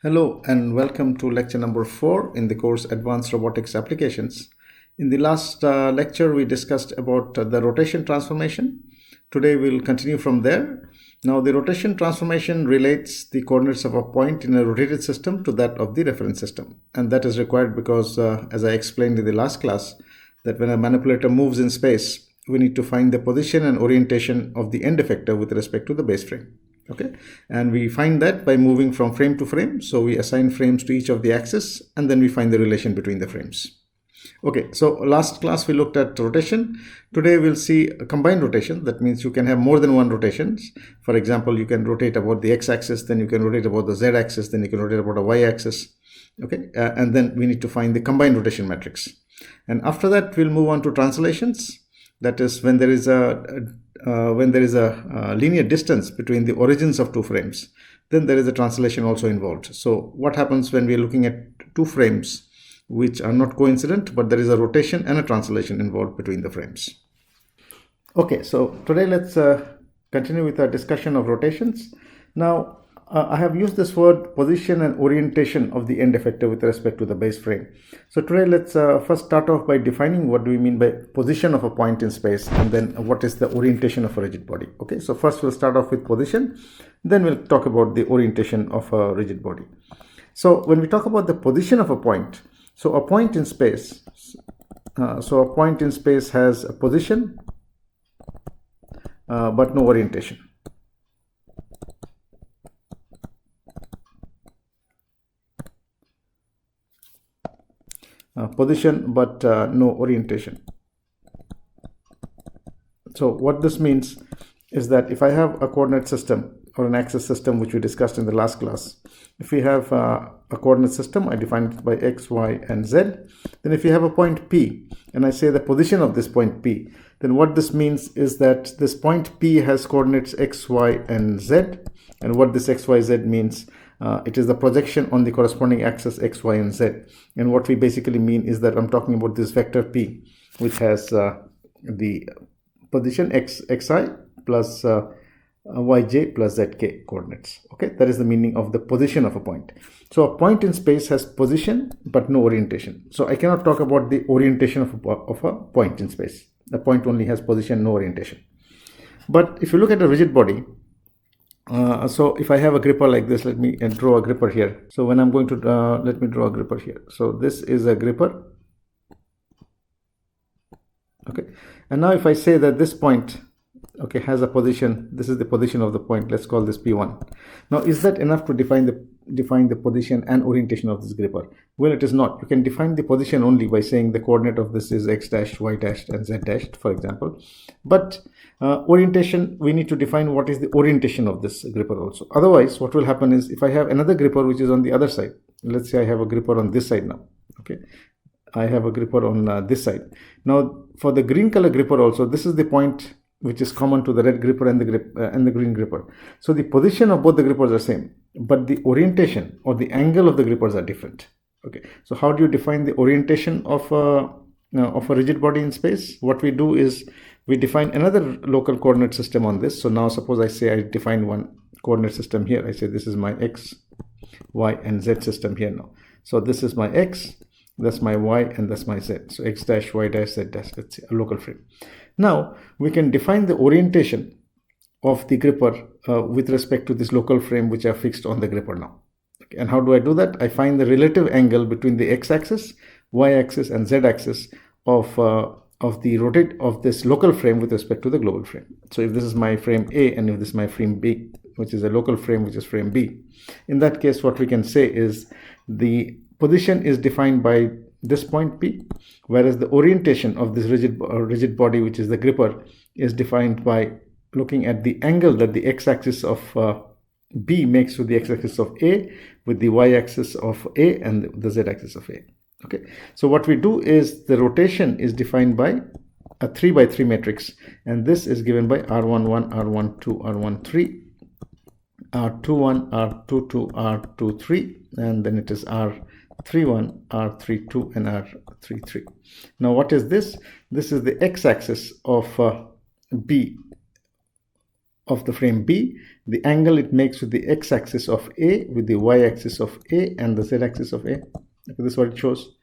Hello and welcome to lecture number 4 in the course Advanced Robotics Applications. In the last lecture we discussed about the rotation transformation. Today we'll continue from there. Now the rotation transformation relates the coordinates of a point in a rotated system to that of the reference system, and that is required because as I explained in the last class, that when a manipulator moves in space we need to find the position and orientation of the end effector with respect to the base frame. Okay, and we find that by moving from frame to frame. So we assign frames to each of the axes and then we find the relation between the frames. Okay, so last class we looked at rotation. Today we'll see a combined rotation. That means you can have more than one rotations. For example, you can rotate about the x-axis, then you can rotate about the z-axis, then you can rotate about a y-axis. Okay, and then we need to find the combined rotation matrix. And after that we'll move on to translations. That is when there is a linear distance between the origins of two frames, then there is a translation also involved. So what happens when we are looking at two frames which are not coincident, but there is a rotation and a translation involved between the frames? Okay, so today let's continue with our discussion of rotations. Now I have used this word position and orientation of the end effector with respect to the base frame. So today let's first start off by defining what do we mean by position of a point in space, and then what is the orientation of a rigid body. Okay, so first we'll start off with position, then we'll talk about the orientation of a rigid body. So when we talk about the position of a point, so a point in space, has a position but no orientation. Position but no orientation. So what this means is that if I have a coordinate system or an axis system, which we discussed in the last class, if we have a coordinate system, I define it by x, y, and z. Then if you have a point P and I say the position of this point P, then what this means is that this point P has coordinates x, y, and z. And what this x, y, z means, it is the projection on the corresponding axis x, y, and z. And what we basically mean is that I'm talking about this vector P, which has the position xi plus yj plus zk coordinates. Okay, that is the meaning of the position of a point. So a point in space has position but no orientation. So I cannot talk about the orientation of a point in space. The point only has position, no orientation. But if you look at a rigid body, so if I have a gripper like this, let me draw a gripper here. So when I'm going to let me draw a gripper here. So this is a gripper. Okay, and now if I say that this point, okay, has a position, this is the position of the point, let's call this P1. Now is that enough to define the position and orientation of this gripper? Well, it is not. You can define the position only by saying the coordinate of this is x dash, y dash, and z dash, for example. But orientation, we need to define what is the orientation of this gripper also. Otherwise, what will happen is if I have another gripper which is on the other side, let's say I have a gripper on this side now. Okay, I have a gripper on this side. Now for the green color gripper also, this is the point which is common to the red gripper and the green gripper. So the position of both the grippers are same, but the orientation or the angle of the grippers are different. Okay, so how do you define the orientation of a rigid body in space? What we do is we define another local coordinate system on this. So now suppose I say I define one coordinate system here. I say this is my x, y, and z system here now. So this is my x, that's my y, and that's my z. So x dash, y dash, z dash, let's say a local frame. Now we can define the orientation of the gripper with respect to this local frame which are fixed on the gripper now. Okay, and how do I do that? I find the relative angle between the x-axis, y-axis, and z-axis of this local frame with respect to the global frame. So if this is my frame A and if this is my frame B, which is a local frame which is frame B, in that case what we can say is the position is defined by this point P, whereas the orientation of this rigid body, which is the gripper, is defined by looking at the angle that the x-axis of B makes to the x-axis of A with the y-axis of A and the z-axis of A. Okay, so what we do is the rotation is defined by a 3 by 3 matrix, and this is given by R11, R12, R13, R21, R22, R23, and then it is R31, R32, and R33. Now what is this? This is the x-axis of B, of the frame B, the angle it makes with the x-axis of A, with the y-axis of A, and the z-axis of A. Okay, this is what it shows.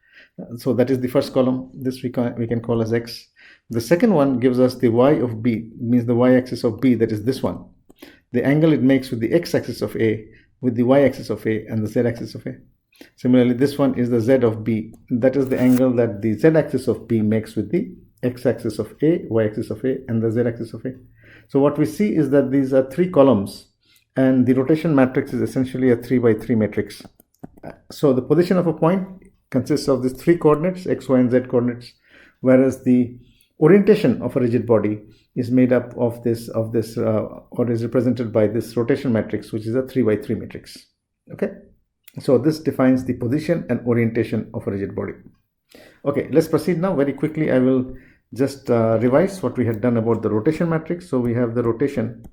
So that is the first column. This we can call as x. The second one gives us the y of B, means the y-axis of B, that is this one. The angle it makes with the x-axis of A, with the y-axis of A, and the z-axis of A. Similarly, this one is the z of B. That is the angle that the z-axis of B makes with the x-axis of A, y-axis of A, and the z-axis of A. So what we see is that these are three columns, and the rotation matrix is essentially a 3 by 3 matrix. So the position of a point consists of these three coordinates, x, y, and z coordinates, whereas the orientation of a rigid body is made up of this or is represented by this rotation matrix, which is a 3 by 3 matrix. Okay, so this defines the position and orientation of a rigid body. Okay, let's proceed now. Very quickly, I will just revise what we had done about the rotation matrix. So we have the rotation.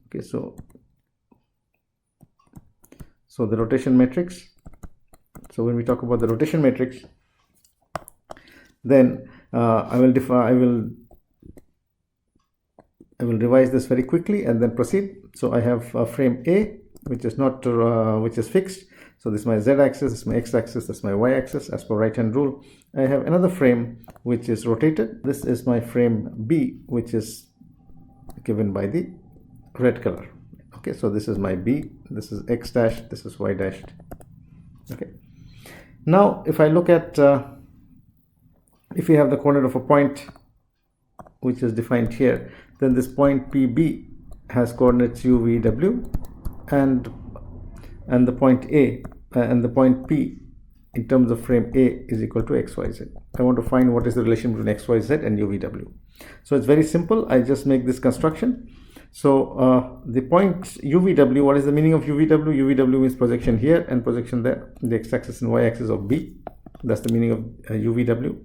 Okay, so the rotation matrix. So when we talk about the rotation matrix, then I will revise this very quickly and then proceed. So I have frame A, which is not which is fixed. So this is my z-axis, this is my x-axis, this is my y-axis as per right hand rule. I have another frame which is rotated. This is my frame B, which is given by the red color. Okay, so this is my B, this is x dash, this is y dash. Okay, now if I look at if we have the coordinate of a point which is defined here, then this point PB has coordinates u, v, w, and the point A and the point P in terms of frame A is equal to x, y, z. I want to find what is the relation between x, y, z and u, v, w. So it's very simple. I just make this construction. So the point u, v, w, what is the meaning of u, v, w? U, v, w means projection here and projection there, the x-axis and y-axis of B. That's the meaning of u, v, w.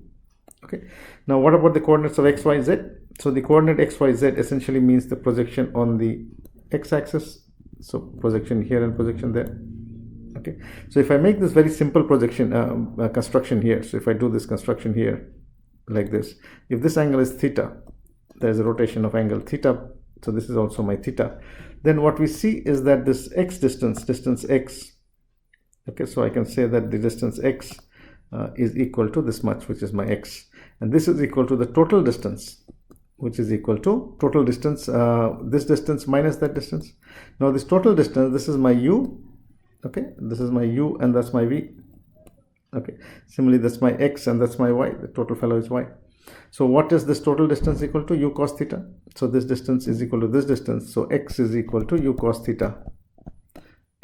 Okay. Now what about the coordinates of x, y, z? So the coordinate x, y, z essentially means the projection on the x-axis. So projection here and projection there. Okay, so if I make this very simple projection construction here, so if I do this construction here like this, if this angle is theta, there is a rotation of angle theta, so this is also my theta, then what we see is that this x distance x, okay, so I can say that the distance x is equal to this much, which is my x, and this is equal to the total distance, which is equal to total distance, this distance minus that distance. Now this total distance, this is my u, okay, this is my u and that's my v. Okay, similarly that's my x and that's my y, the total fellow is y. So what is this total distance equal to? U cos theta. So this distance is equal to this distance, so x is equal to u cos theta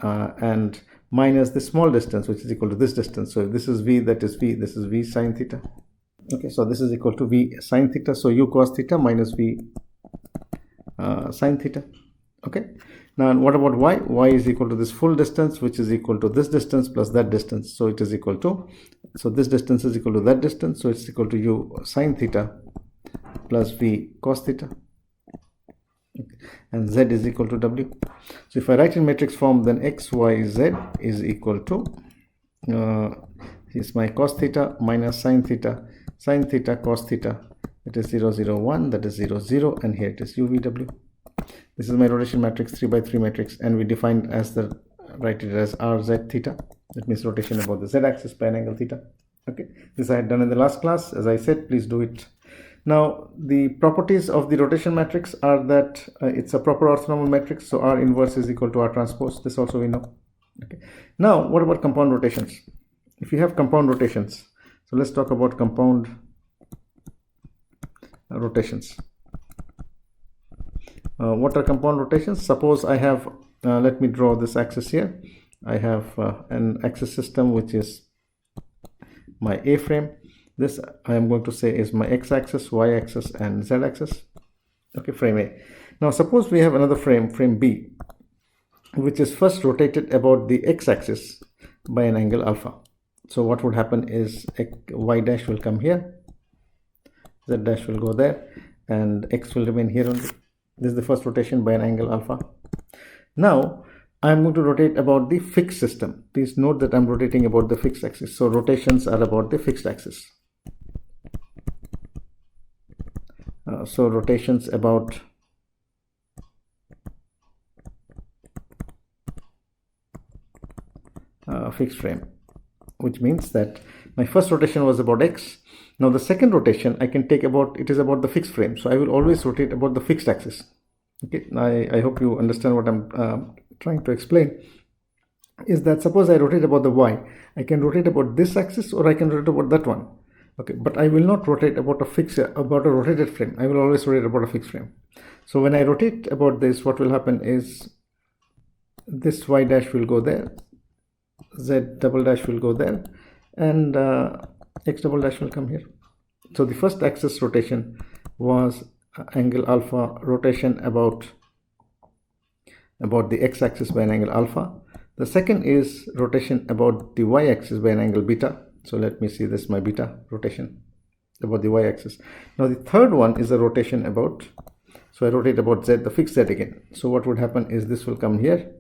and minus the small distance, which is equal to this distance. So if this is v, that is v, this is v sine theta. Okay, so this is equal to v sine theta, so u cos theta minus v sine theta. Okay, now what about y? Y is equal to this full distance, which is equal to this distance plus that distance, so it is equal to, so this distance is equal to that distance, so it's equal to u sine theta plus v cos theta. Okay. And z is equal to w. So if I write in matrix form, then x, y, z is equal to is my cos theta minus sine theta cos theta, it is 0 0 1, that is 0 0, and here it is u v w. This is my rotation matrix, 3 by 3 matrix, and we defined as the write it as r z theta. That means rotation about the z-axis by an angle theta. Okay, this I had done in the last class. As I said, please do it. Now the properties of the rotation matrix are that it's a proper orthonormal matrix, so r inverse is equal to r transpose. This also we know. Okay, now what about compound rotations? If you have compound rotations, so let's talk about compound rotations. What are compound rotations? Suppose I have, let me draw this axis here. I have an axis system which is my A frame. This I am going to say is my x-axis, y-axis, and z-axis. Okay, frame A. Now suppose we have another frame, frame B, which is first rotated about the x-axis by an angle alpha. So what would happen is y dash will come here, z dash will go there, and x will remain here only. This is the first rotation by an angle alpha. Now I am going to rotate about the fixed system. Please note that I am rotating about the fixed axis. So rotations are about the fixed axis. So rotations about fixed frame, which means that my first rotation was about x. Now the second rotation I can take about, it is about the fixed frame, so I will always rotate about the fixed axis. Okay, I hope you understand what I'm trying to explain. Is that suppose I rotate about the y, I can rotate about this axis or I can rotate about that one. Okay, but I will not rotate about a rotated frame. I will always rotate about a fixed frame. So when I rotate about this, what will happen is this y dash will go there, z double dash will go there, and x double dash will come here. So the first axis rotation was angle alpha rotation about the x-axis by an angle alpha. The second is rotation about the y-axis by an angle beta. So let me see, this my beta rotation about the y-axis. Now the third one is a rotation about, so I rotate about z, the fixed z again. So what would happen is this will come here,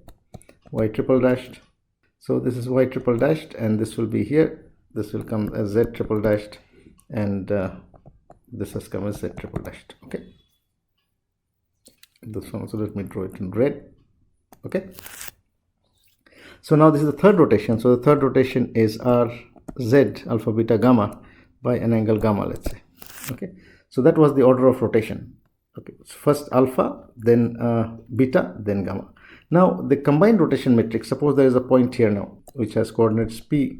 y triple dashed. So this is y triple dashed, and this will be here. This will come as z triple dashed, and this has come as z triple dashed. Okay, this one, so let me draw it in red. Okay, so now this is the third rotation. So the third rotation is r z alpha beta gamma by an angle gamma, let's say. Okay, so that was the order of rotation. Okay, so first alpha, then beta, then gamma. Now the combined rotation matrix, suppose there is a point here now which has coordinates p,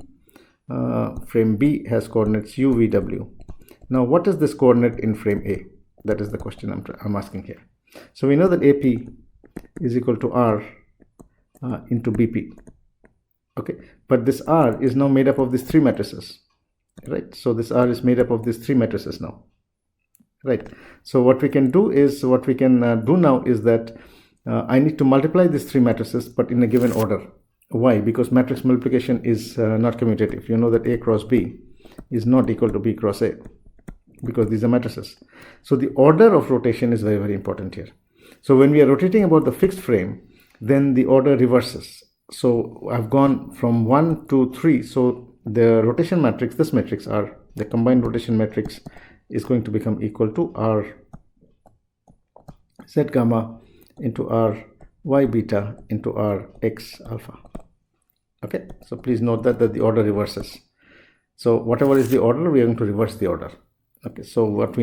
frame B has coordinates u, v, w. Now what is this coordinate in frame A? That is the question I'm asking here. So we know that AP is equal to R into BP. Okay, but this R is now made up of these three matrices, right? So this R is made up of these three matrices now, right? So what we can do is, do now is that I need to multiply these three matrices, but in a given order. Why? Because matrix multiplication is not commutative. You know that A cross B is not equal to B cross A, because these are matrices. So the order of rotation is very, very important here. So when we are rotating about the fixed frame, then the order reverses. So I've gone from 1 to 3. So the rotation matrix, this matrix R, the combined rotation matrix, is going to become equal to R z gamma into R y beta into R x alpha. Okay, so please note that the order reverses. So whatever is the order, we are going to reverse the order. Okay, so what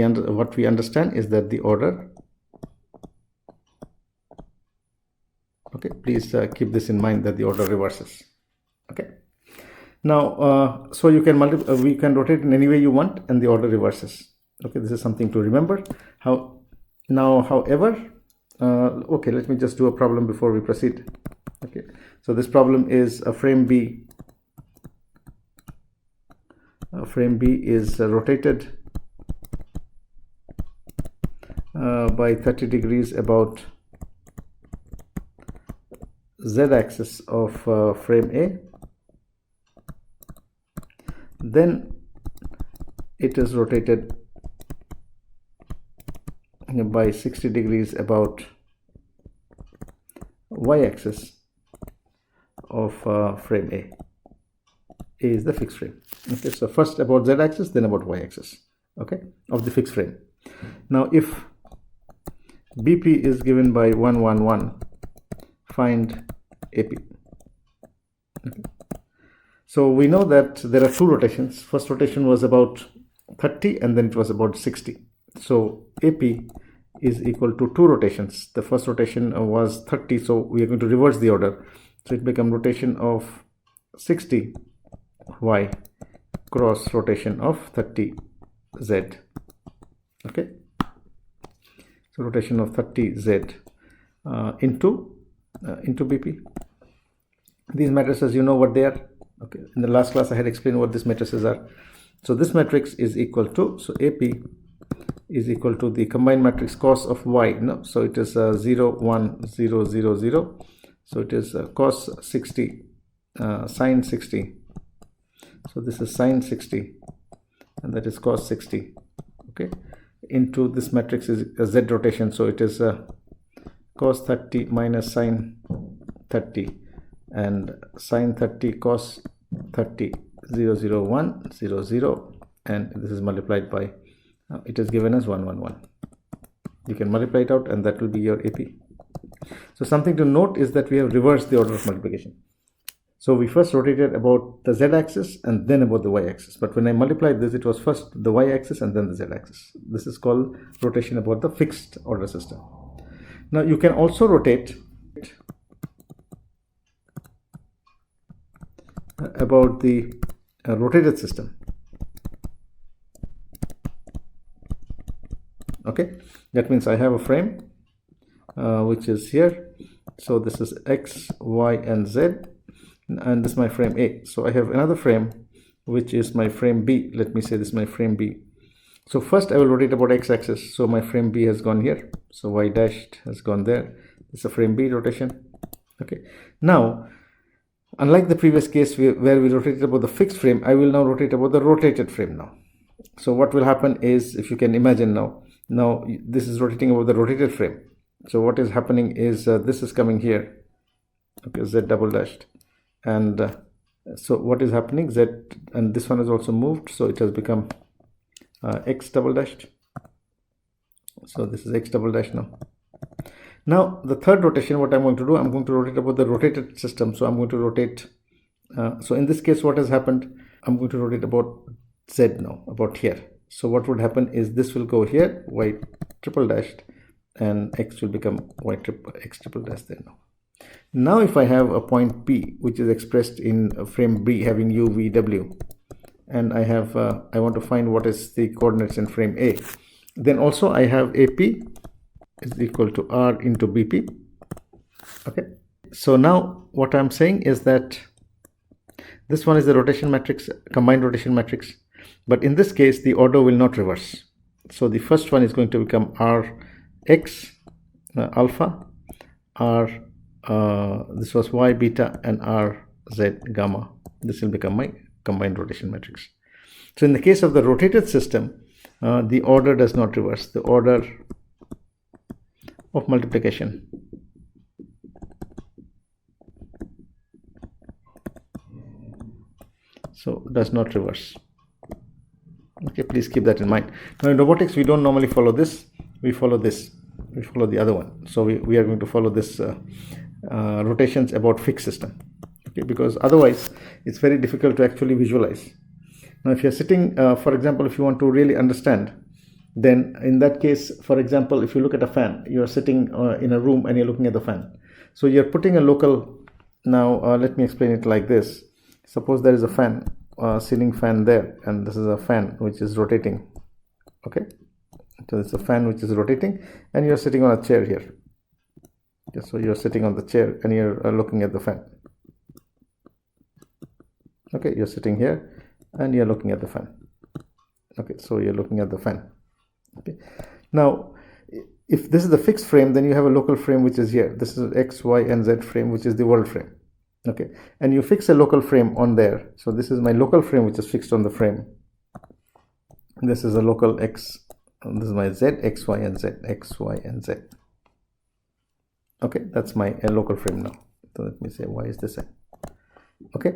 we understand is that the order, okay, please keep this in mind, that the order reverses. Okay, now so you can we can rotate in any way you want and the order reverses. Okay, this is something to remember. However, okay, let me just do a problem before we proceed. Okay, so this problem is a frame B. Frame B is rotated by 30 degrees about z-axis of frame A. Then it is rotated by 60 degrees about y-axis of frame A. A is the fixed frame. Okay, so first about z-axis, then about y-axis, okay, of the fixed frame. Now if BP is given by 1, 1, 1, find AP. Okay. So we know that there are two rotations. First rotation was about 30 and then it was about 60. So AP is equal to two rotations. The first rotation was 30, so we are going to reverse the order. So it becomes rotation of 60 y cross rotation of 30 z. Okay, so rotation of 30 z into BP. These matrices, you know what they are. Okay, in the last class I had explained what these matrices are. So this matrix is equal to, so AP is equal to the combined matrix cos of y. No, so it is 0, 1, 0, 0, 0. So it is cos 60, sine 60. So this is sine 60, and that is cos 60. Okay, into this matrix is a z rotation. So it is cos 30 minus sine 30, and sine 30 cos 30, 0, 0, 1, 0, 0, and this is multiplied by, it is given as 1, 1, 1. You can multiply it out and that will be your AP. So something to note is that we have reversed the order of multiplication. So we first rotated about the z-axis and then about the y-axis. But when I multiplied this, it was first the y-axis and then the z-axis. This is called rotation about the fixed order system. Now you can also rotate about the rotated system. Okay, that means I have a frame which is here. So this is x, y, and z, and this is my frame A. So I have another frame which is my frame B. Let me say this is my frame B. So first I will rotate about x-axis. So my frame B has gone here. So y dashed has gone there. It's a frame B rotation. Okay. Now, unlike the previous case where we rotated about the fixed frame, I will now rotate about the rotated frame now. So what will happen is, if you can imagine now this is rotating about the rotated frame. So what is happening is this is coming here. Okay, z double dashed. And so what is happening, z, and this one has also moved. So it has become x double dashed. So this is x double dash now. Now the third rotation, what I'm going to do, I'm going to rotate about the rotated system. So I'm going to rotate. So in this case, what has happened, I'm going to rotate about z now, about here. So what would happen is this will go here, y triple dashed, and x will become x triple dash there now. Now if I have a point P which is expressed in frame B having u, v, w, and I have I want to find what is the coordinates in frame A, then also I have AP is equal to R into BP. Okay, so now what I'm saying is that this one is the rotation matrix, combined rotation matrix, but in this case the order will not reverse. So the first one is going to become Rx alpha, R this was y beta, and Rz gamma. This will become my combined rotation matrix. So in the case of the rotated system, the order does not reverse. The order of multiplication so does not reverse. Okay, please keep that in mind. Now in robotics, we don't normally follow this. We follow this. We follow the other one. So we are going to follow this rotations about fixed system. Okay, because otherwise it's very difficult to actually visualize. Now if you're sitting, for example, if you want to really understand, then in that case, for example, if you look at a fan, you're sitting in a room and you're looking at the fan. So you're putting a local, now let me explain it like this. Suppose there is a fan, ceiling fan there, and this is a fan which is rotating. Okay, so it's a fan which is rotating, and you're sitting on a chair here. Okay, so you're sitting on the chair and you're looking at the fan. Okay, you're sitting here and you're looking at the fan. Okay, so you're looking at the fan. Okay, now if this is the fixed frame, then you have a local frame which is here. This is x, y, and z frame, which is the world frame. Okay, and you fix a local frame on there. So this is my local frame which is fixed on the frame. This is a local x, this is my z, x, y, and z, x, y, and z. Okay, that's my local frame now. So let me say y is the same. Okay,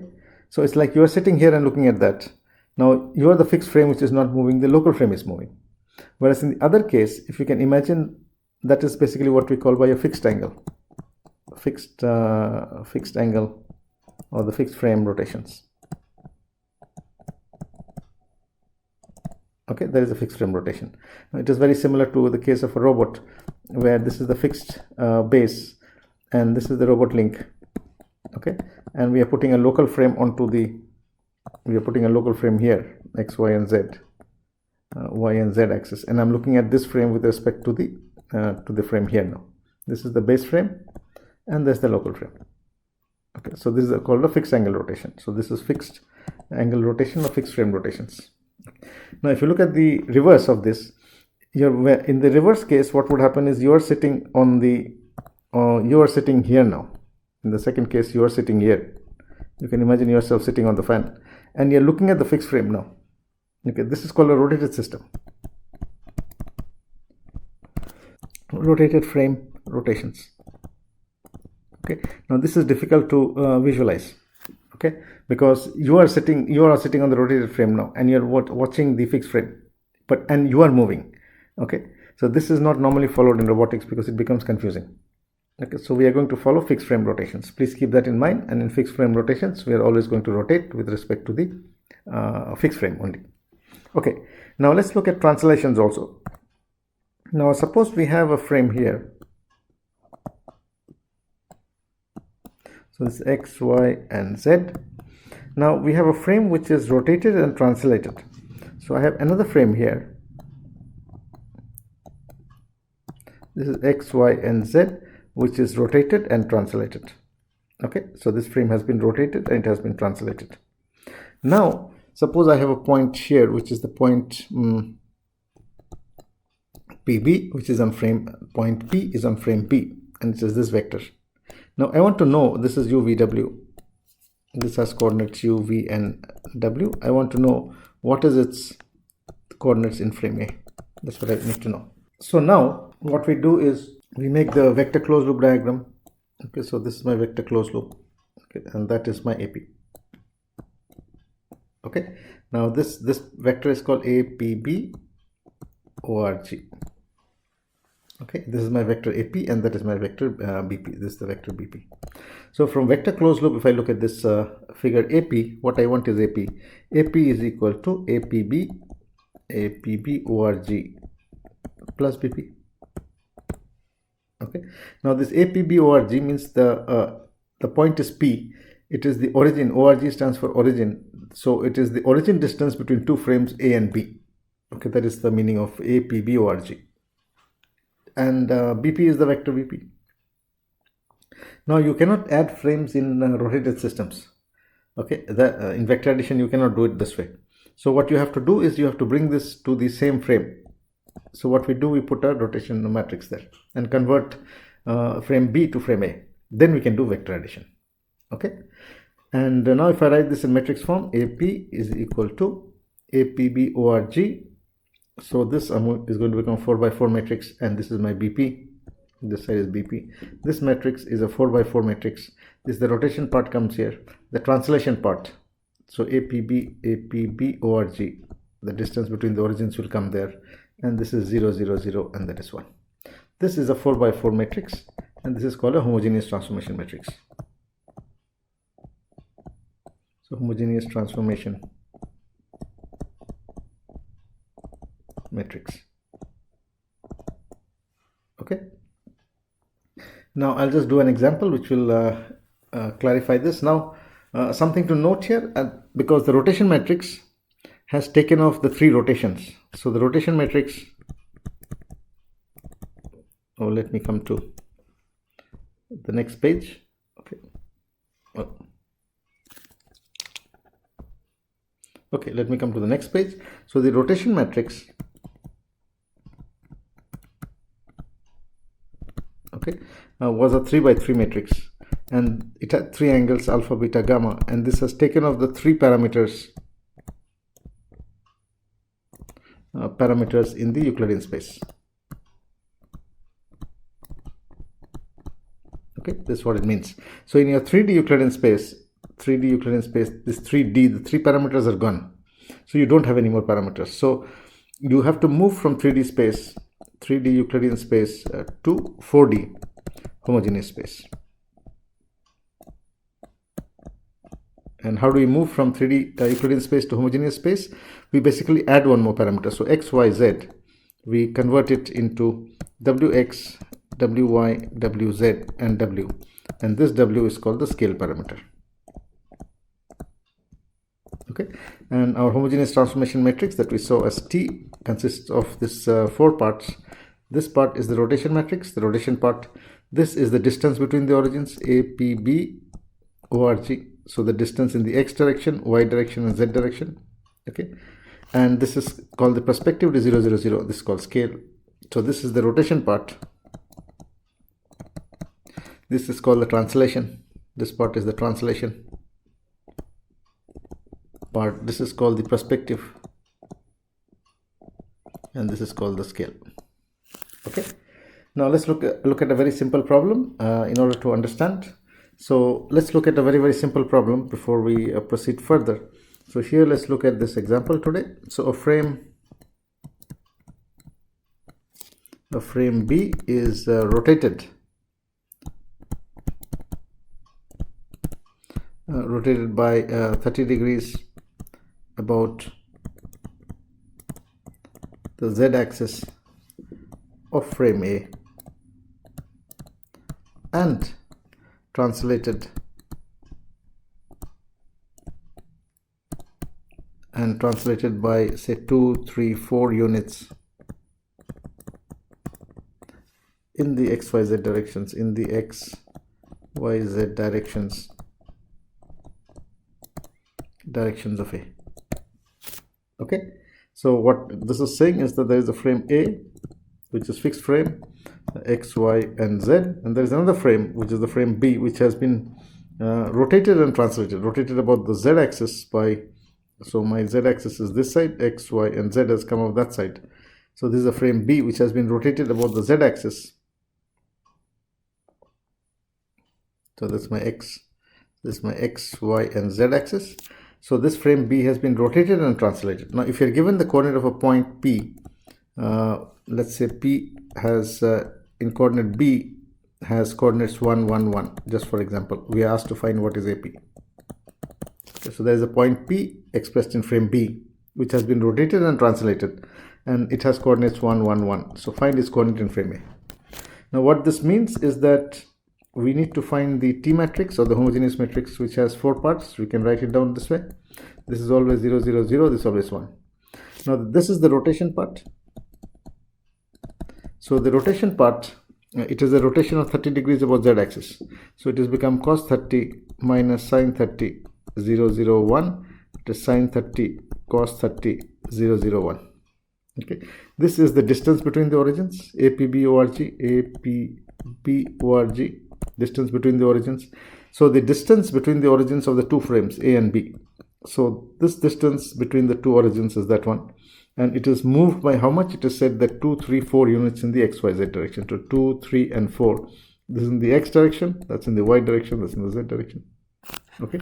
so it's like you are sitting here and looking at that. Now you are the fixed frame which is not moving, the local frame is moving. Whereas in the other case, if you can imagine, that is basically what we call by a fixed angle. Fixed angle, or the fixed frame rotations. Okay, there is a fixed frame rotation. Now, it is very similar to the case of a robot, where this is the fixed base and this is the robot link. Okay, and we are putting a local frame onto the, we are putting a local frame here, x, y, and z, y and z axis, and I'm looking at this frame with respect to the frame here now. This is the base frame and there's the local frame. Okay, so this is called a fixed angle rotation. So this is fixed angle rotation or fixed frame rotations. Now if you look at the reverse of this, in the reverse case, what would happen is you are sitting on the you are sitting here now. In the second case, you are sitting here. You can imagine yourself sitting on the fan and you're looking at the fixed frame now. Okay, this is called a rotated system. Rotated frame rotations. Okay, now this is difficult to visualize. Okay, because you are sitting on the rotated frame now, and you're watching the fixed frame, and you are moving. Okay, so this is not normally followed in robotics because it becomes confusing. Okay, so we are going to follow fixed frame rotations. Please keep that in mind. And in fixed frame rotations, we are always going to rotate with respect to the fixed frame only. Okay, now let's look at translations also. Now suppose we have a frame here. So this X, Y, and Z. Now we have a frame which is rotated and translated. So I have another frame here. This is X, Y, and Z, which is rotated and translated. Okay, so this frame has been rotated and it has been translated. Now suppose I have a point here, which is the point PB, which is on frame, point P is on frame B, and it is this vector. Now I want to know, this is u, v, w. This has coordinates u, v, and w. I want to know what is its coordinates in frame A. That's what I need to know. So now what we do is we make the vector closed loop diagram. Okay, so this is my vector closed loop. Okay, and that is my AP. Okay, now this vector is called APB ORG. Okay, this is my vector AP and that is my vector BP. This is the vector BP. So from vector closed loop, if I look at this figure AP, what I want is AP. AP is equal to APB ORG plus BP. Okay, now this APB ORG means the point is P. It is the origin. ORG stands for origin. So it is the origin distance between two frames A and B. Okay, that is the meaning of APB ORG. And BP is the vector BP. Now you cannot add frames in rotated systems. Okay, in vector addition you cannot do it this way. So what you have to do is you have to bring this to the same frame. So what we do, we put a rotation matrix there and convert frame B to frame A. Then we can do vector addition. Okay, and now if I write this in matrix form, AP is equal to APB ORG. So this is going to become 4x4 matrix, and this is my BP. This side is BP. This matrix is a 4x4 matrix. This, the rotation part comes here. The translation part. So APB ORG. The distance between the origins will come there, and this is 0, 0, 0, and that is 1. This is a 4x4 matrix, and this is called a homogeneous transformation matrix. So homogeneous transformation matrix. Okay, now I'll just do an example which will clarify this. Now something to note here, because the rotation matrix has taken off the 3 rotations. So the rotation matrix, let me come to the next page. Okay, okay, let me come to the next page. So the rotation matrix, okay, was a 3x3 matrix, and it had 3 angles alpha, beta, gamma, and this has taken off the 3 parameters in the Euclidean space. Okay, this is what it means. So in your 3D Euclidean space, this 3D, the 3 parameters are gone. So you don't have any more parameters. So you have to move from 3D space, 3D Euclidean space to 4D homogeneous space. And how do we move from 3D Euclidean space to homogeneous space? We basically add one more parameter. So x, y, z, we convert it into wx, wy, wz, and w. And this w is called the scale parameter. Okay, and our homogeneous transformation matrix that we saw as T consists of this 4 parts. This part is the rotation matrix, the rotation part. This is the distance between the origins, APB ORG. So the distance in the x direction, y direction, and z direction. Okay, and this is called the perspective, it is 0, 0, 0. This is called scale. So this is the rotation part. This is called the translation. This part is the translation part. This is called the perspective, and this is called the scale. Okay, now let's look at a very simple problem in order to understand. So let's look at a very, very simple problem before we proceed further. So here let's look at this example today. So a frame B is rotated rotated by 30 degrees about the z-axis of frame A and translated by say 2, 3, 4 units in the XYZ directions, directions of A. Okay, so what this is saying is that there is a frame A which is fixed frame X, Y and Z, and there is another frame which is the frame B, which has been rotated and translated, rotated about the z-axis by, so my z-axis is this side, X, Y and Z has come off that side. So this is a frame B which has been rotated about the z-axis. So that's my X, this is my X, Y and Z axis. So this frame B has been rotated and translated. Now if you're given the coordinate of a point P, let's say P has in coordinate B has coordinates 1, 1, 1, just for example, we are asked to find what is AP. Okay, so there is a point P expressed in frame B which has been rotated and translated, and it has coordinates 1, 1, 1. So find its coordinate in frame A. Now what this means is that we need to find the T matrix or the homogeneous matrix which has 4 parts. We can write it down this way. This is always 0, 0, 0, this is always 1. Now this is the rotation part. So the rotation part, it is a rotation of 30 degrees about z-axis. So it has become cos 30 minus sin 30, 0, 0, 1. It is sin 30 cos 30, 0, 0, 1. Okay, this is the distance between the origins, APB ORG, distance between the origins. So the distance between the origins of the two frames A and B. So this distance between the two origins is that one, and it is moved by how much? It is said that 2, 3, 4 units in the XYZ direction. So 2, 3 and 4. This is in the X direction, that's in the Y direction, that's in the Z direction. Okay,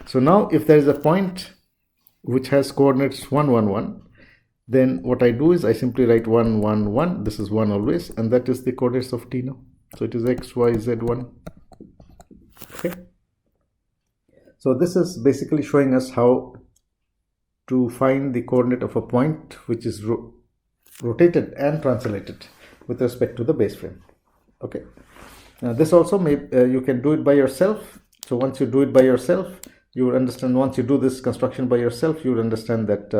so now if there is a point which has coordinates 1, 1, 1, then what I do is I simply write 1, 1, 1. This is 1 always, and that is the coordinates of T now. So it is X, Y, Z, 1. Okay. So this is basically showing us how to find the coordinate of a point which is rotated and translated with respect to the base frame. Okay. Now this also you can do it by yourself. So once you do it by yourself, you will understand. Once you do this construction by yourself, you will understand that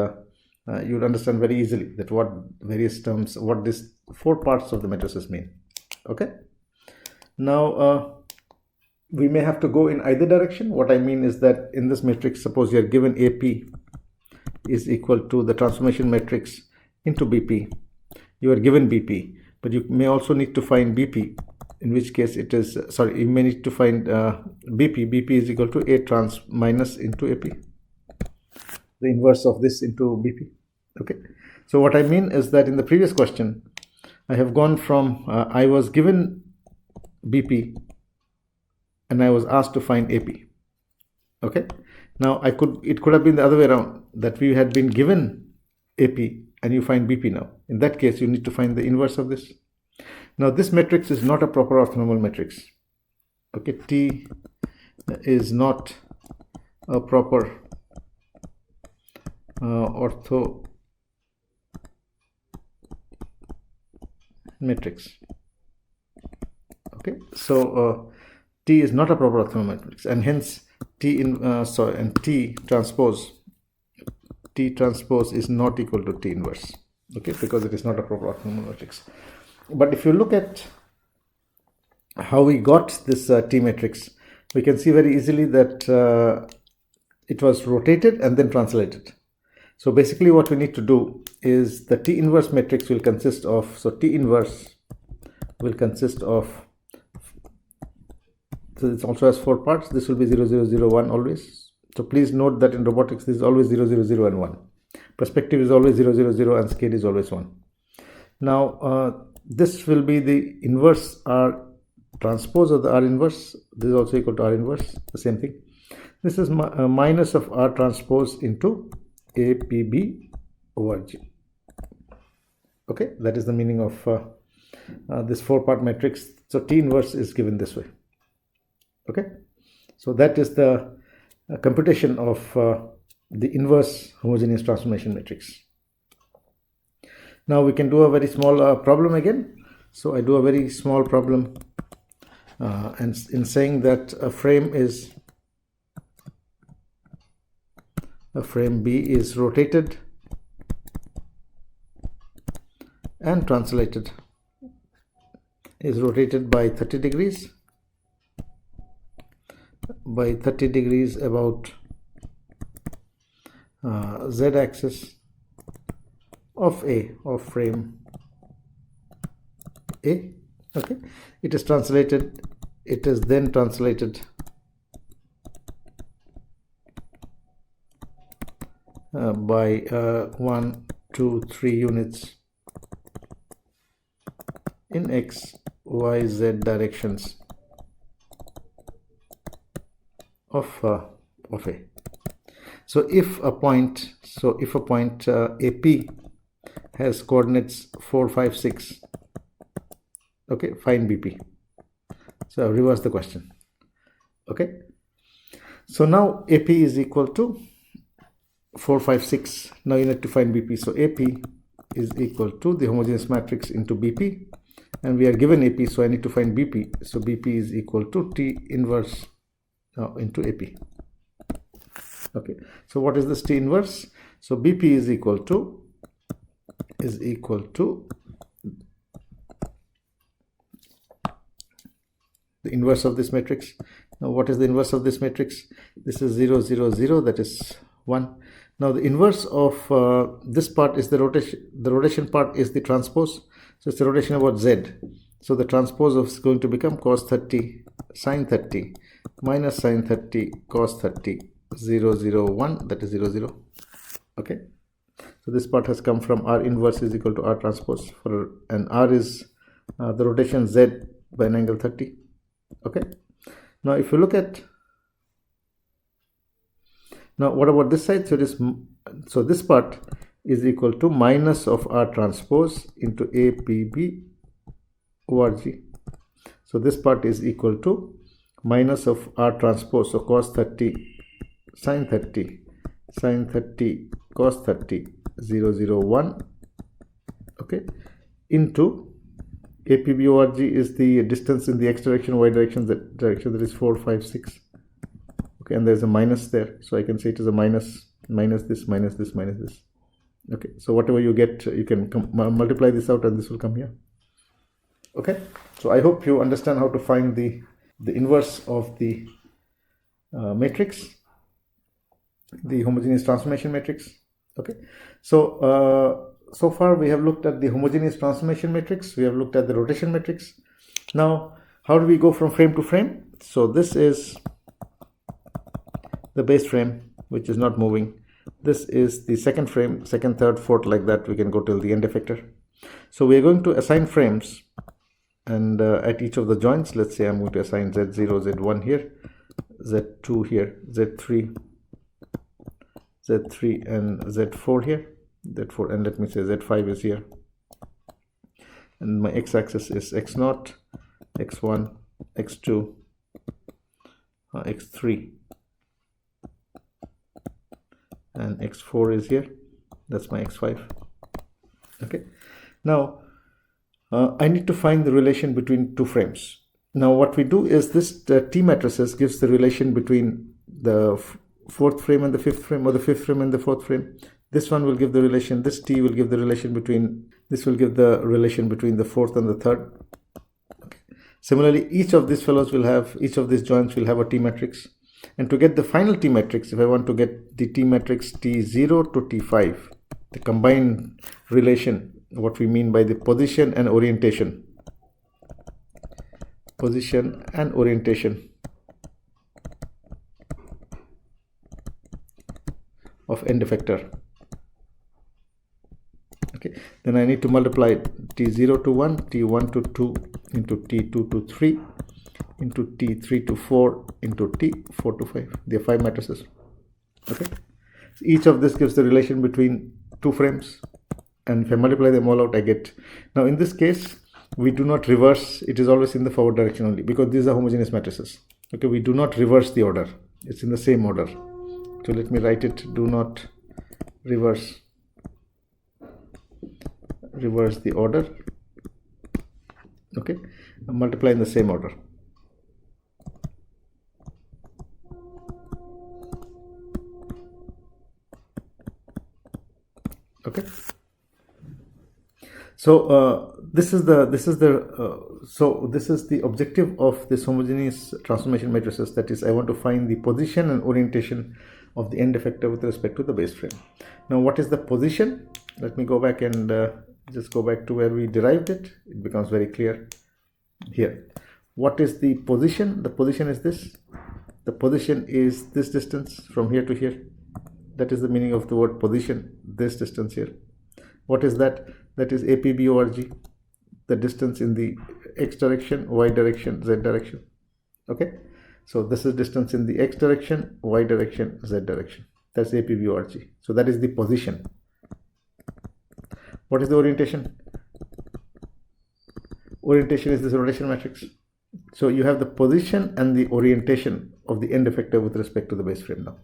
you would understand very easily that what various terms, what these 4 parts of the matrices mean. Okay. Now we may have to go in either direction. What I mean is that in this matrix, suppose you are given AP is equal to the transformation matrix into BP. You are given BP, but you may also need to find BP, in which case it is, you may need to find BP. BP is equal to A trans minus into AP, the inverse of this into BP. Okay, so what I mean is that in the previous question, I have gone from, I was given BP and I was asked to find AP. Okay, now it could have been the other way around, that we had been given AP and you find BP now. In that case, you need to find the inverse of this. Now this matrix is not a proper orthonormal matrix. Okay, T is not a proper ortho matrix. Okay, so T is not a proper orthonormal matrix, and hence T transpose is not equal to T inverse. Okay, because it is not a proper orthonormal matrix. But if you look at how we got this T matrix, we can see very easily that it was rotated and then translated. So basically what we need to do is the T inverse matrix will consist of, so T inverse will consist of, so it also has 4 parts. This will be 0, 0, 0, 1 always. So please note that in robotics this is always 0, 0, 0 and 1. Perspective is always 0, 0, 0 and scale is always 1. Now this will be the inverse R transpose of the R inverse. This is also equal to R inverse, the same thing. This is minus of R transpose into APB over G. Okay, that is the meaning of this 4-part matrix. So T inverse is given this way. Okay, so that is the computation of the inverse homogeneous transformation matrix. Now we can do a very small problem again. So I do a very small problem, and in saying that a frame B is rotated and translated, is rotated by 30 degrees about z-axis of frame A. Okay, it is then translated by 1, 2, 3 units in x, y, z directions of A. So if a point AP has coordinates 4, 5, 6, okay, find BP. So I'll reverse the question. Okay, so now AP is equal to 4, 5, 6. Now you need to find BP. So AP is equal to the homogeneous matrix into BP, and we are given AP, so I need to find BP. So BP is equal to T inverse into AP. Okay, so what is this T inverse? So BP is equal to the inverse of this matrix. Now what is the inverse of this matrix? This is 0, 0, 0, that is 1. Now the inverse of this part is the rotation part is the transpose. So it's the rotation about z. So the transpose is going to become cos 30 sin 30 minus sin 30 cos 30, 0, 0, 1, that is 0, 0. Okay, so this part has come from R inverse is equal to R transpose, and R is the rotation z by an angle 30. Okay, now if you look at, now what about this side? So this part is equal to minus of R transpose into APB ORG. So this part is equal to minus of R transpose, so cos 30 sin 30 cos 30, 0, 0, 1, okay, into APB ORG is the distance in the x direction, y direction, z direction, that is 4, 5, 6. Okay, and there's a minus there, so I can say it is a minus this, minus this, minus this. Okay, so whatever you get, you can multiply this out and this will come here. Okay, so I hope you understand how to find the inverse of the matrix, the homogeneous transformation matrix. Okay, so so far we have looked at the homogeneous transformation matrix, we have looked at the rotation matrix. Now how do we go from frame to frame? So this is the base frame which is not moving. This is the second frame, second, third, fourth, like that we can go till the end effector. So we are going to assign frames, and at each of the joints, let's say I'm going to assign Z0, Z1 here, Z2 here, Z3 and Z4 here, Z4, and let me say Z5 is here, and my x-axis is x0, x1, x2, x3, and x4 is here, that's my x5. Okay, now I need to find the relation between two frames. Now what we do is this T matrices gives the relation between the fourth frame and the fifth frame, or the fifth frame and the fourth frame. This one will give the relation, this T will give the relation between, this will give the relation between the fourth and the third. Okay. Similarly, each of these fellows will have, each of these joints will have a T matrix. And to get the final T matrix, if I want to get the T matrix T0 to T5, the combined relation, what we mean by the position and orientation of end effector. Okay, then I need to multiply T0 to 1, T1 to 2 into T2 to 3 into T3 to 4 into T4 to 5. There are 5 matrices. Okay, so each of this gives the relation between two frames, and if I multiply them all out, I get, now in this case we do not reverse, it is always in the forward direction only, because these are homogeneous matrices. Okay, we do not reverse the order. It's in the same order. So let me write it. Do not reverse the order. Okay, multiply in the same order. Okay. So this is the objective of this homogeneous transformation matrices. That is, I want to find the position and orientation of the end effector with respect to the base frame. Now, what is the position? Let me go back and just go back to where we derived it. It becomes very clear here. What is the position? The position is this. The position is this distance from here to here. That is the meaning of the word position, this distance here. What is that? That is APBORG, the distance in the x direction, y direction, z direction. Okay, so this is distance in the x direction, y direction, z direction. That's APBORG. So that is the position. What is the orientation? Orientation is this rotation matrix. So you have the position and the orientation of the end effector with respect to the base frame now.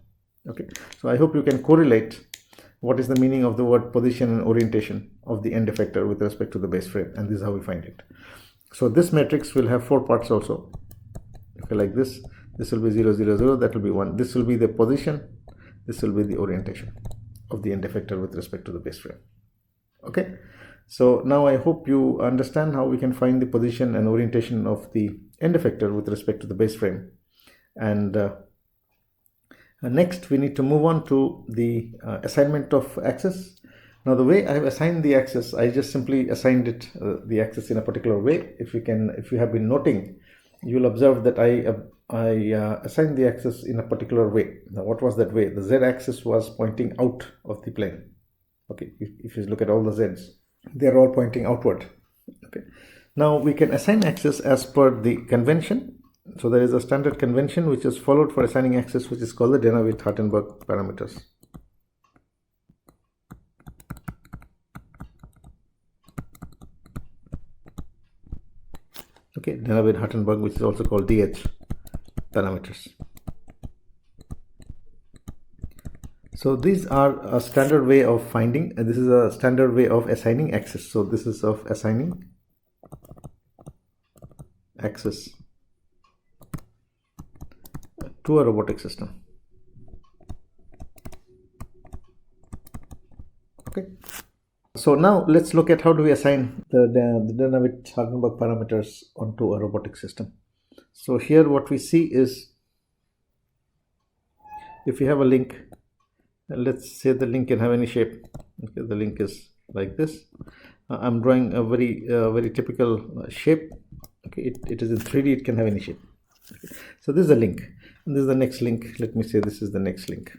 Okay, so I hope you can correlate what is the meaning of the word position and orientation of the end effector with respect to the base frame, and this is how we find it. So this matrix will have 4 parts also. Okay, like this will be 0 0 0, that will be 1. This will be the position, this will be the orientation of the end effector with respect to the base frame. Okay, so now I hope you understand how we can find the position and orientation of the end effector with respect to the base frame. And next we need to move on to the assignment of axis. Now the way I have assigned the axis, I just simply assigned it the axis in a particular way. If you have been noting, you will observe that I assigned the axis in a particular way. Now what was that way? The z axis was pointing out of the plane. Okay, if you look at all the z's, they are all pointing outward. Okay, now we can assign axis as per the convention. So there is a standard convention which is followed for assigning axis, which is called the Dana-Witt-Hartenberg parameters. Okay, Dana-Witt-Hartenberg, which is also called DH parameters. So these are a standard way of finding, and this is a standard way of assigning axis. So this is of assigning axis to a robotic system. Okay, so now let's look at how do we assign the Dana-Witt-Hartenberg parameters onto a robotic system. So here what we see is, if you have a link, let's say the link can have any shape. Okay, the link is like this. I'm drawing a very typical shape. Okay, it is in 3D, it can have any shape. Okay. So this is a link, and this is the next link. Let me say this is the next link.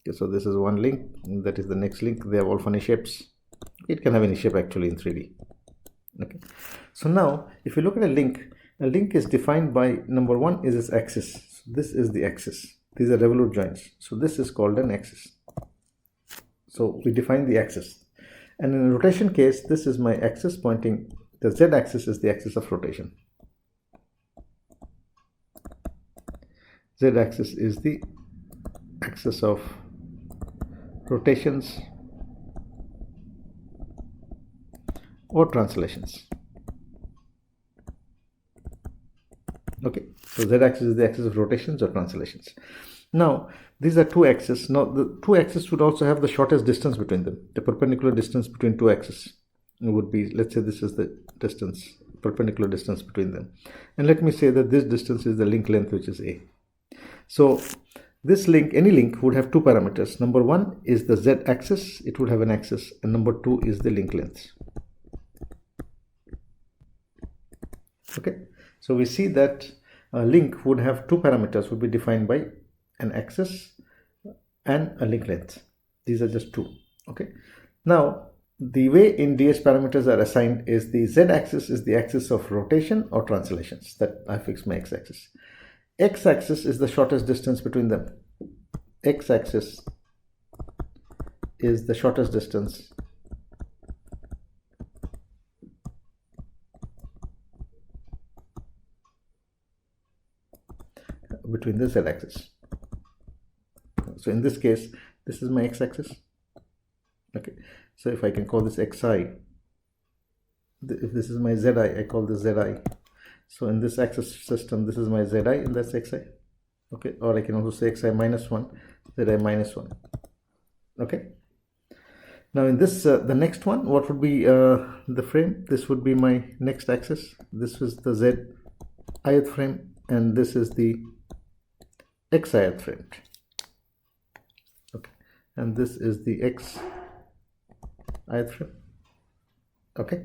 Okay, so this is one link, that is the next link. They have all funny shapes. It can have any shape actually in 3D. Okay, so now if you look at a link is defined by, number one is its axis. So this is the axis. These are revolute joints. So this is called an axis. So we define the axis, and in a rotation case, this is my axis pointing. The z-axis is the axis of rotation. Z-axis is the axis of rotations or translations. Okay, so z-axis is the axis of rotations or translations. Now these are two axes. Now the two axes would also have the shortest distance between them. The perpendicular distance between two axes would be, let's say this is the distance, perpendicular distance between them, and let me say that this distance is the link length, which is a. So this link, any link, would have two parameters. Number one is the z-axis, it would have an axis, and number two is the link length. Okay, so we see that a link would have two parameters, would be defined by an axis and a link length. These are just two. Okay, now the way in DH parameters are assigned is the z-axis is the axis of rotation or translations. That I fix my x-axis. X-axis is the shortest distance between them. X-axis is the shortest distance between the z-axis. So in this case, this is my x-axis. Okay, so if I can call this xi, if this is my zi, I call this zi. So in this axis system, this is my zi and that's xi. Okay, or I can also say xi minus 1, zi minus 1. Okay, now in this the next one, what would be the frame? This would be my next axis. This is the z ith frame and this is the x ith frame. Okay, and this is the x ith frame. Okay,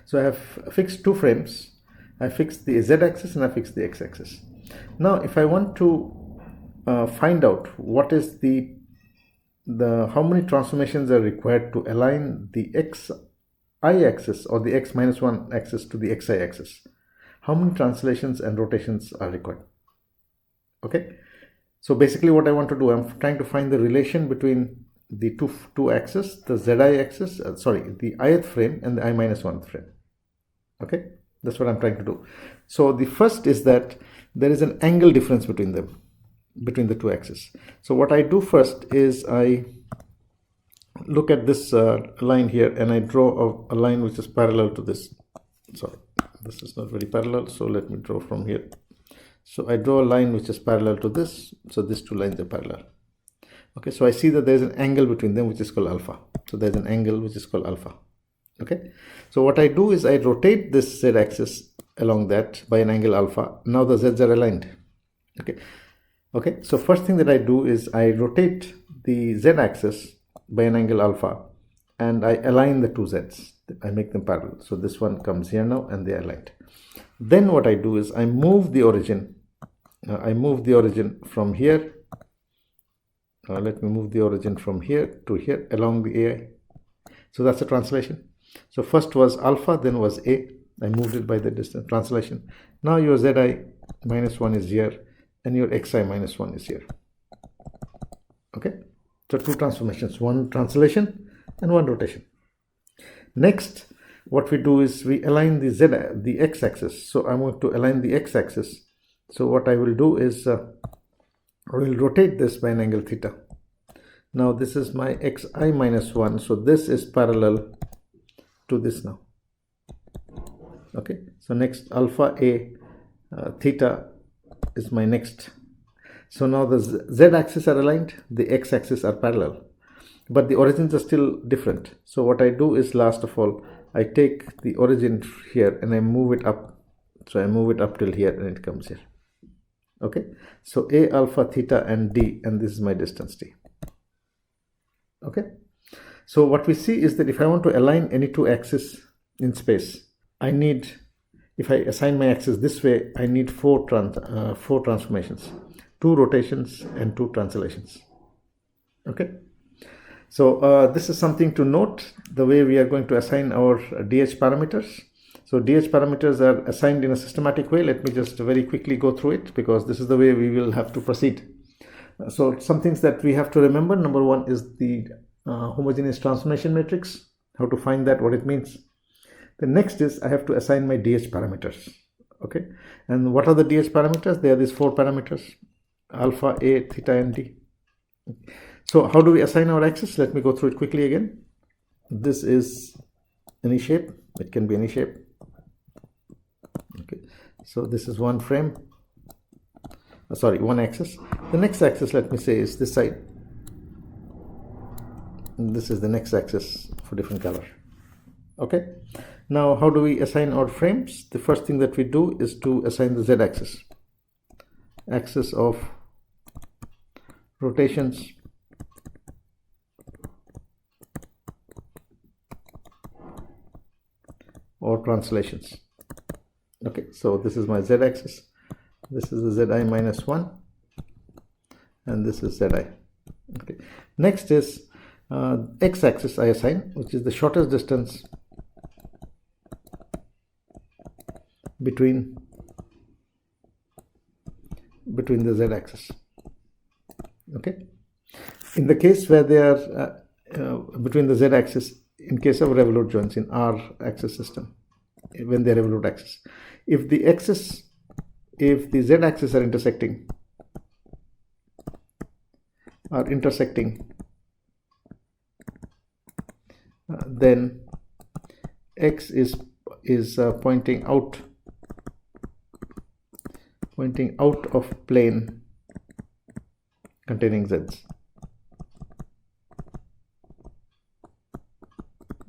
so I have fixed two frames. I fixed the z-axis and I fixed the x-axis. Now if I want to find out what is the how many transformations are required to align the xi axis or the x minus 1 axis to the xi axis, how many translations and rotations are required? Okay, so basically what I want to do, I'm trying to find the relation between the two axes, the zi axis, the ith frame and the I minus 1 frame. Okay, that's what I'm trying to do. So the first is that there is an angle difference between them, between the two axes. So what I do first is I look at this line here and I draw a line which is parallel to this. Sorry, this is not very parallel, so let me draw from here. So I draw a line which is parallel to this, so these two lines are parallel. Okay, so I see that there is an angle between them which is called alpha. So there is an angle which is called alpha. Okay, so what I do is I rotate this z-axis along that by an angle alpha. Now the z's are aligned. Okay, so first thing that I do is I rotate the z-axis by an angle alpha and I align the two z's. I make them parallel. So this one comes here now and they are aligned. Then what I do is I move the origin. I move the origin from here. Let me move the origin from here to here along the AI. So that's a translation. So first was alpha, then was A. I moved it by the distance translation. Now your zi minus 1 is here and your xi minus 1 is here. Okay, so two transformations, one translation and one rotation. Next, what we do is we align the x-axis. So I'm going to align the x-axis. So what I will do is I will rotate this by an angle theta. Now this is my xi minus 1. So this is parallel to this now. Okay, so next alpha A theta is my next. So now the z-axis are aligned, the x-axis are parallel, but the origins are still different. So what I do is, last of all, I take the origin here and I move it up. So I move it up till here and it comes here. Okay, so A alpha theta and D, and this is my distance D. Okay, so what we see is that if I want to align any two axes in space, I need, if I assign my axis this way, I need four transformations, 2 rotations and 2 translations. Okay, so this is something to note, the way we are going to assign our DH parameters. So DH parameters are assigned in a systematic way. Let me just very quickly go through it because this is the way we will have to proceed. So some things that we have to remember. Number one is the homogeneous transformation matrix, how to find that, what it means. The next is I have to assign my DH parameters. Okay, and what are the DH parameters? They are these 4 parameters, alpha, A, theta and D. So how do we assign our axis? Let me go through it quickly again. This is any shape, it can be any shape. Okay, so this is one frame, one axis. The next axis, let me say, is this side. And this is the next axis for different color. Okay, now how do we assign our frames? The first thing that we do is to assign the z-axis, axis of rotations or translations. Okay, so this is my z-axis, this is the zi minus 1 and this is zi. Okay, next is x-axis I assign, which is the shortest distance between the z-axis. Okay, in the case where they are between the z-axis, in case of revolute joints in R axis system, when they are revolute axis, if the z-axis are intersecting, are intersecting, then x is pointing out of plane containing z's.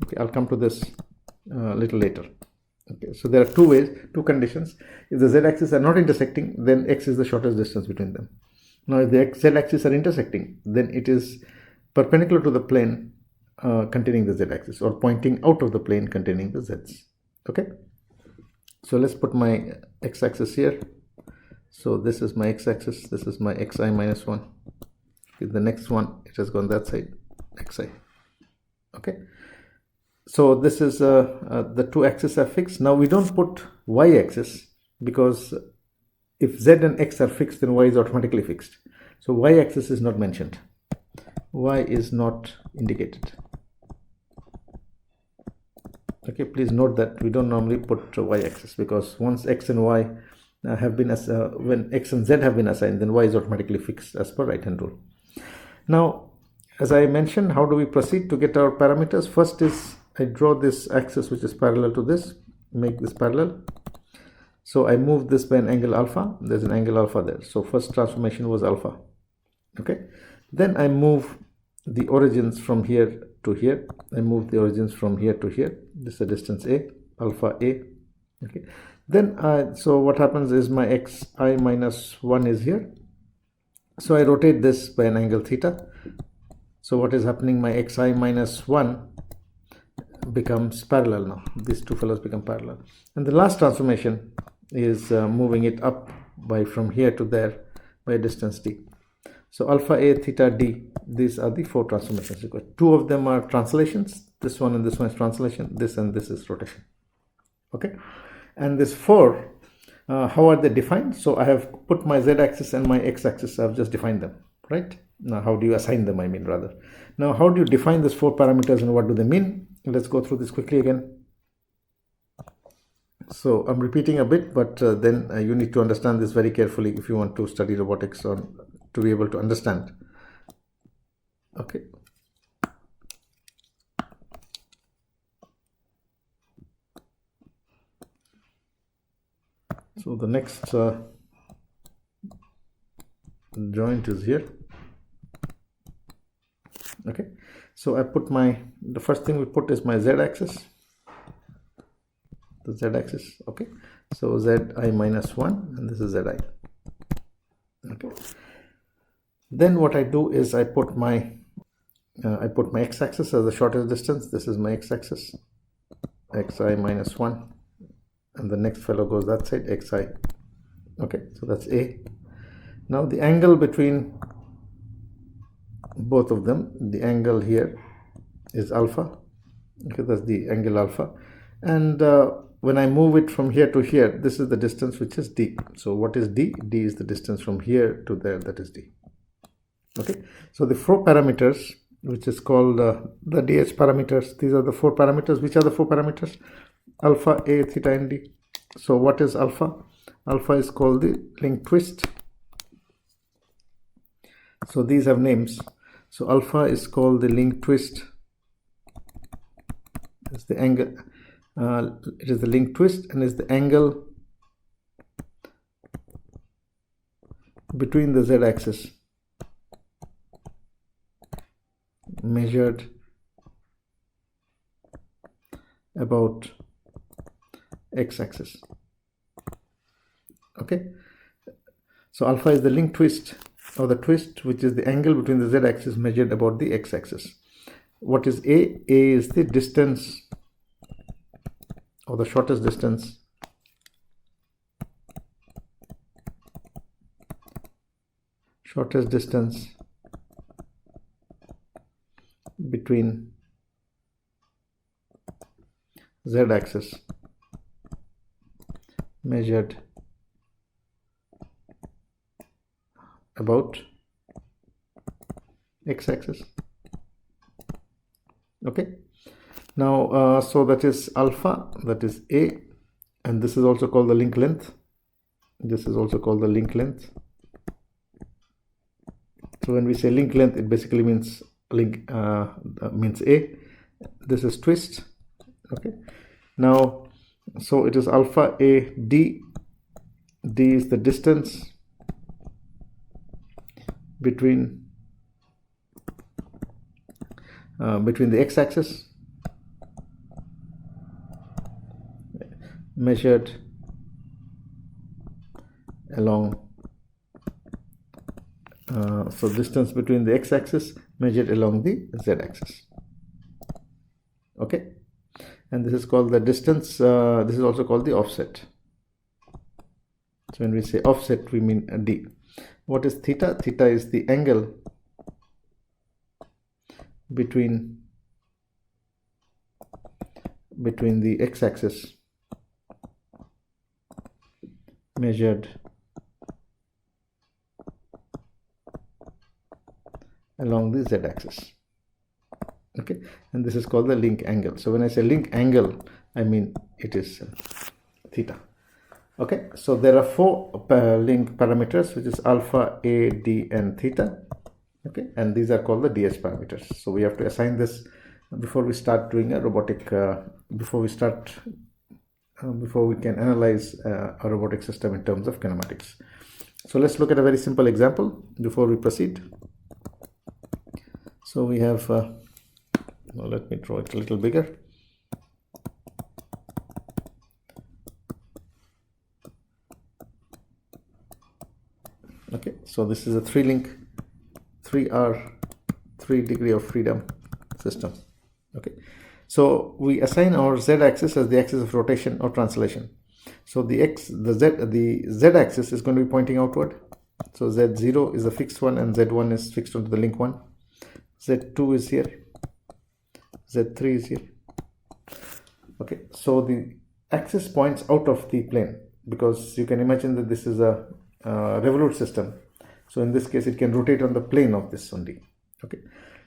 Okay, I'll come to this a little later. Okay, so there are two conditions. If the z-axis are not intersecting, then x is the shortest distance between them. Now if the z-axis are intersecting, then it is perpendicular to the plane containing the z-axis, or pointing out of the plane containing the z's. Okay, so let's put my x-axis here. So this is my x-axis, this is my xi minus 1. Okay, the next one, it has gone that side, xi. Okay, so this is the two axes are fixed. Now we don't put y-axis, because if z and x are fixed, then y is automatically fixed. So y-axis is not mentioned, y is not indicated. Okay, please note that we don't normally put y-axis, because once x and y have been when x and z have been assigned, then y is automatically fixed as per right hand rule. Now, as I mentioned, how do we proceed to get our parameters? First is I draw this axis which is parallel to this, make this parallel. So I move this by an angle alpha. There's an angle alpha there. So first transformation was alpha. Okay, then I move the origins from here to here. I move the origins from here to here. This is the distance a, alpha a. Okay, then so what happens is my xi minus 1 is here. So I rotate this by an angle theta. So what is happening? My xi minus 1 becomes parallel now. These two fellows become parallel. And the last transformation is moving it up by from here to there by a distance d. So alpha a, theta d, these are the four transformations. Two of them are translations. This one and this one is translation. This and this is rotation. Okay, and this four, how are they defined? So I have put my z-axis and my x-axis. I've just defined them, right? Now how do you assign them, I mean rather. Now how do you define these four parameters and what do they mean? Let's go through this quickly again. So I'm repeating a bit, but then you need to understand this very carefully if you want to study robotics or to be able to understand. Okay. So the next joint is here. Okay, so I put the first thing we put is my z-axis, the z-axis. Okay, so zi minus 1 and this is zi. Okay, then what I do is I put my x-axis as the shortest distance. This is my x-axis, xi minus 1, and the next fellow goes that side, xi. Okay, so that's a. Now the angle between both of them, the angle here is alpha. Okay, that's the angle alpha. And when I move it from here to here, this is the distance which is d. So what is d? D is the distance from here to there, that is d. Okay, so the four parameters, which is called the dh parameters, these are the four parameters. Which are the four parameters? Alpha, a, theta and d. So what is alpha? Alpha is called the link twist. So these have names. So alpha is called the link twist. It's the angle. It is the link twist and is the angle between the z-axis measured about x-axis. Okay, so alpha is the link twist or the twist, which is the angle between the z-axis measured about the x-axis. What is a? A is the distance or the shortest distance between z-axis measured about x-axis. Okay, now so that is alpha, that is a, and this is also called the link length. This is also called the link length. So when we say link length, it basically means link means A. This is twist. Okay. Now, so it is alpha A D. D is the distance between the x-axis measured along so distance between the x-axis measured along the z-axis. Okay, and this is called the distance. This is also called the offset. So when we say offset, we mean d. What is theta? Theta is the angle between the x-axis measured along the z-axis. Okay, and this is called the link angle. So when I say link angle, I mean it is theta. Okay, so there are four link parameters, which is alpha, A, D, and theta. Okay, and these are called the DH parameters. So we have to assign this before we start doing a robotic. Before we can analyze a robotic system in terms of kinematics. So let's look at a very simple example before we proceed. So we have. Now let me draw it a little bigger. Okay, so this is a 3-link, 3R, 3 degree of freedom system. Okay, so we assign our z-axis as the axis of rotation or translation. So the z-axis is going to be pointing outward. So z0 is a fixed one and z1 is fixed onto the link 1. z2 is here. Z3 is here. Okay, so the axis points out of the plane, because you can imagine that this is a revolute system. So in this case, it can rotate on the plane of this only. Okay,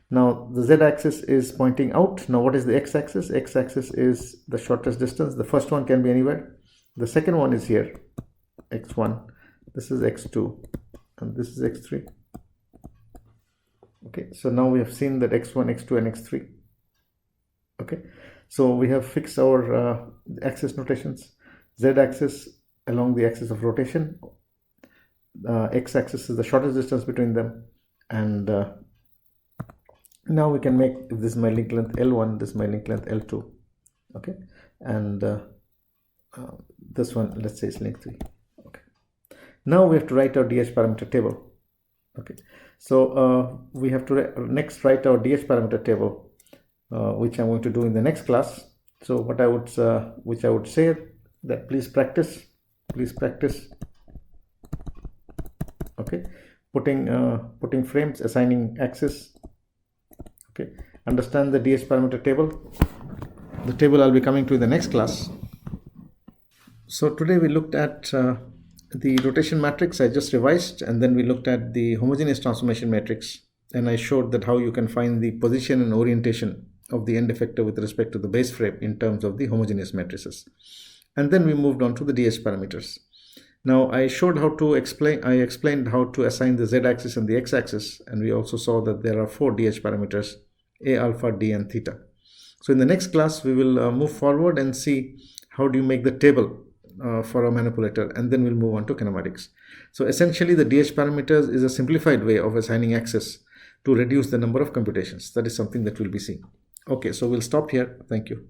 now the z-axis is pointing out. Now what is the x-axis? X-axis is the shortest distance. The first one can be anywhere. The second one is here, x1. This is x2 and this is x3. Okay, so now we have seen that x1, x2 and x3. Okay, so we have fixed our axis notations. Z-axis along the axis of rotation. X-axis is the shortest distance between them. And now we can make, if this is my link length L1, this is my link length L2. Okay, and this one, let's say, is link 3. Okay, now we have to write our DH parameter table. Okay, so we have to next write our DH parameter table, which I'm going to do in the next class. So what I would say that please practice. Okay, putting frames, assigning axis. Okay, understand the DH parameter table. The table I'll be coming to in the next class. So today we looked at the rotation matrix. I just revised, and then we looked at the homogeneous transformation matrix, and I showed that how you can find the position and orientation of the end effector with respect to the base frame in terms of the homogeneous matrices. And then we moved on to the DH parameters. Now I showed how to explained how to assign the z-axis and the x-axis, and we also saw that there are 4 DH parameters: A, alpha, D, and theta. So in the next class we will move forward and see how do you make the table for a manipulator, and then we'll move on to kinematics. So essentially the DH parameters is a simplified way of assigning axis to reduce the number of computations. That is something that we'll be seeing. Okay, so we'll stop here. Thank you.